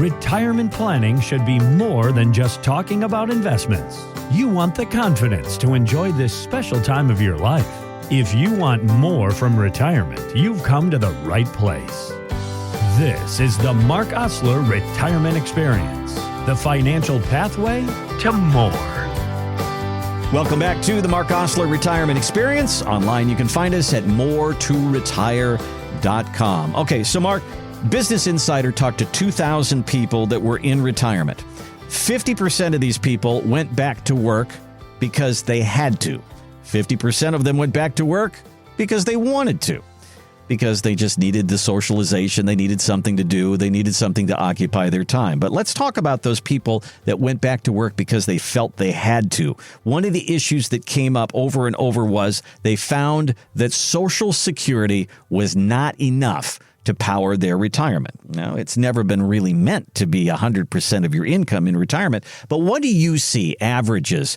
Retirement planning should be more than just talking about investments. You want the confidence to enjoy this special time of your life. If you want more from retirement, you've come to the right place. This is the Mark Osler Retirement Experience, the financial pathway to more. Welcome back to the Mark Osler Retirement Experience. Online, you can find us at moretoretire.com. Okay, so Mark, Business Insider talked to 2,000 people that were in retirement. 50% of these people went back to work because they had to. 50% of them went back to work because they wanted to, because they just needed the socialization. They needed something to do. They needed something to occupy their time. But let's talk about those people that went back to work because they felt they had to. One of the issues that came up over and over was they found that Social Security was not enough to power their retirement. Now, it's never been really meant to be 100% of your income in retirement. But what do you see averages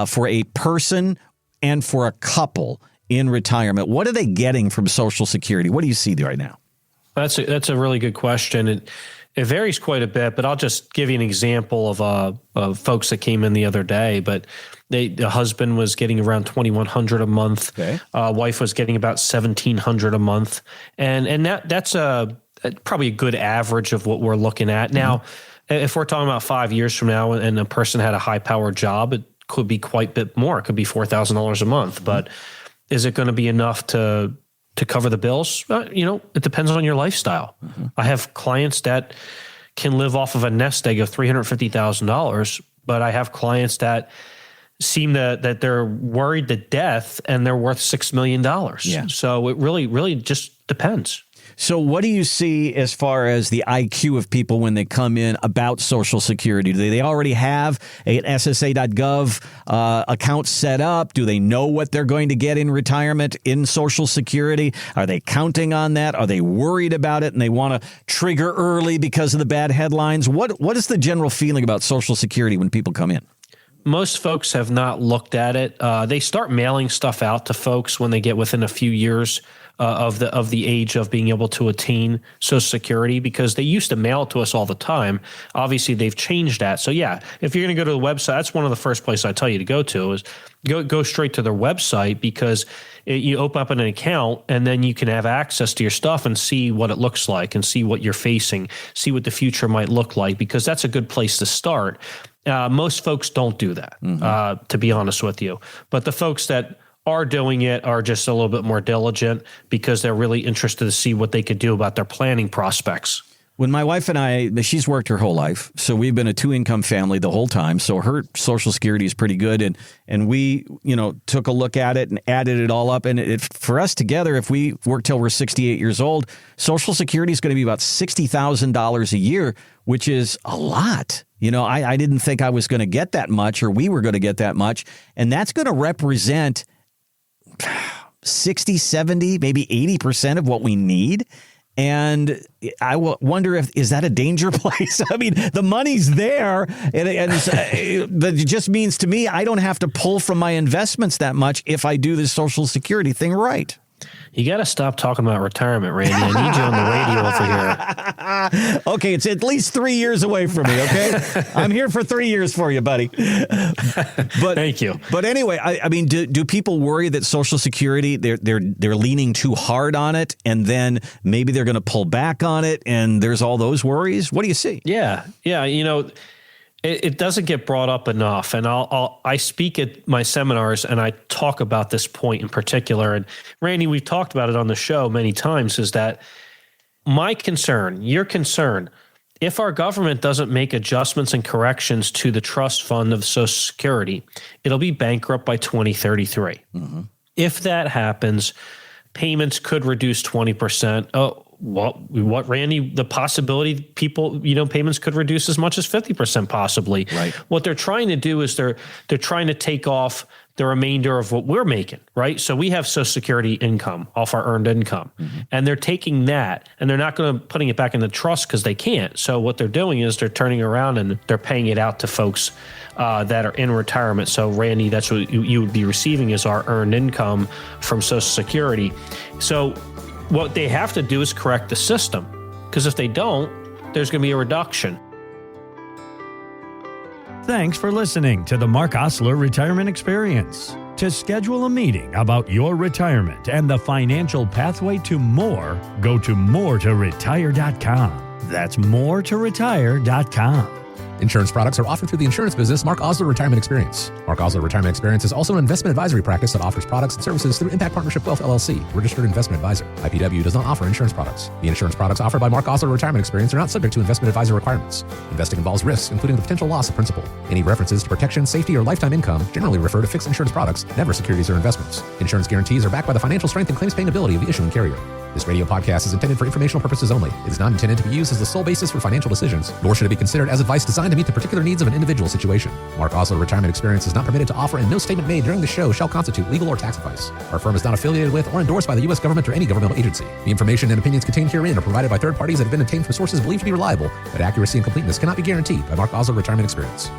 for a person and for a couple in retirement? What are they getting from Social Security? What do you see right now? That's a really good question. It varies quite a bit, but I'll just give you an example of folks that came in the other day. But the husband was getting around $2,100 a month. Okay. Wife was getting about $1,700 a month, and that's probably a good average of what we're looking at now. If we're talking about 5 years from now, and a person had a high-powered job, it could be quite a bit more. It could be $4,000 a month, but is it going to be enough to cover the bills? It depends on your lifestyle. I have clients that can live off of a nest egg of $350,000, but I have clients that seem that they're worried to death and they're worth $6 million. Yeah. So it really just depends. So what do you see as far as the IQ of people when they come in about Social Security? Do they already have an SSA.gov account set up? Do they know what they're going to get in retirement in Social Security? Are they counting on that? Are they worried about it and they want to trigger early because of the bad headlines? What is the general feeling about Social Security when people come in? Most folks have not looked at it. They start mailing stuff out to folks when they get within a few years of the age of being able to attain Social Security, because they used to mail it to us all the time. Obviously, they've changed that. So yeah, if you're going to go to the website, that's one of the first places I tell you to go to is go straight to their website, because you open up an account and then you can have access to your stuff and see what it looks like and see what you're facing, see what the future might look like, because that's a good place to start. Most folks don't do that, to be honest with you. But the folks that are doing it are just a little bit more diligent because they're really interested to see what they could do about their planning prospects. When my wife and I, she's worked her whole life, so we've been a two-income family the whole time. So her Social Security is pretty good, and we, took a look at it and added it all up. And for us together, if we work till we're 68 years old, Social Security is going to be about $60,000 a year, which is a lot. I didn't think I was going to get that much, or we were going to get that much, and that's going to represent 60, 70, maybe 80% of what we need. And I wonder is that a danger place? I mean, the money's there, but it just means to me I don't have to pull from my investments that much if I do this Social Security thing right. You got to stop talking about retirement, Randy. I need you on the radio over here. Okay, it's at least 3 years away from me, okay? I'm here for 3 years for you, buddy. But thank you. But anyway, I mean, do people worry that Social Security, they're leaning too hard on it, and then maybe they're going to pull back on it, and there's all those worries? What do you see? Yeah. It doesn't get brought up enough, and I speak at my seminars and I talk about this point in particular. And Randy, we've talked about it on the show many times, is that my concern, your concern, if our government doesn't make adjustments and corrections to the trust fund of Social Security, it'll be bankrupt by 2033. If that happens, payments could reduce 20%. What, Randy? The possibility people, payments could reduce as much as 50% possibly. Right. What they're trying to do is they're trying to take off the remainder of what we're making, right? So we have Social Security income off our earned income, and they're taking that and they're not going to putting it back in the trust because they can't. So what they're doing is they're turning around and they're paying it out to folks that are in retirement. So Randy, that's what you would be receiving is our earned income from Social Security. So what they have to do is correct the system, because if they don't, there's going to be a reduction. Thanks for listening to the Mark Osler Retirement Experience. To schedule a meeting about your retirement and the financial pathway to more, go to moretoretire.com. That's moretoretire.com. Insurance products are offered through the insurance business Mark Osler Retirement Experience. Mark Osler Retirement Experience is also an investment advisory practice that offers products and services through Impact Partnership Wealth LLC, registered investment advisor. IPW does not offer insurance products. The insurance products offered by Mark Osler Retirement Experience are not subject to investment advisor requirements. Investing involves risks, including the potential loss of principal. Any references to protection, safety, or lifetime income generally refer to fixed insurance products, never securities or investments. Insurance guarantees are backed by the financial strength and claims-paying ability of the issuing carrier. This radio podcast is intended for informational purposes only. It is not intended to be used as the sole basis for financial decisions, nor should it be considered as advice designed to meet the particular needs of an individual situation. Mark Osler Retirement Experience is not permitted to offer, and no statement made during the show shall constitute legal or tax advice. Our firm is not affiliated with or endorsed by the U.S. government or any governmental agency. The information and opinions contained herein are provided by third parties that have been obtained from sources believed to be reliable, but accuracy and completeness cannot be guaranteed by Mark Osler Retirement Experience.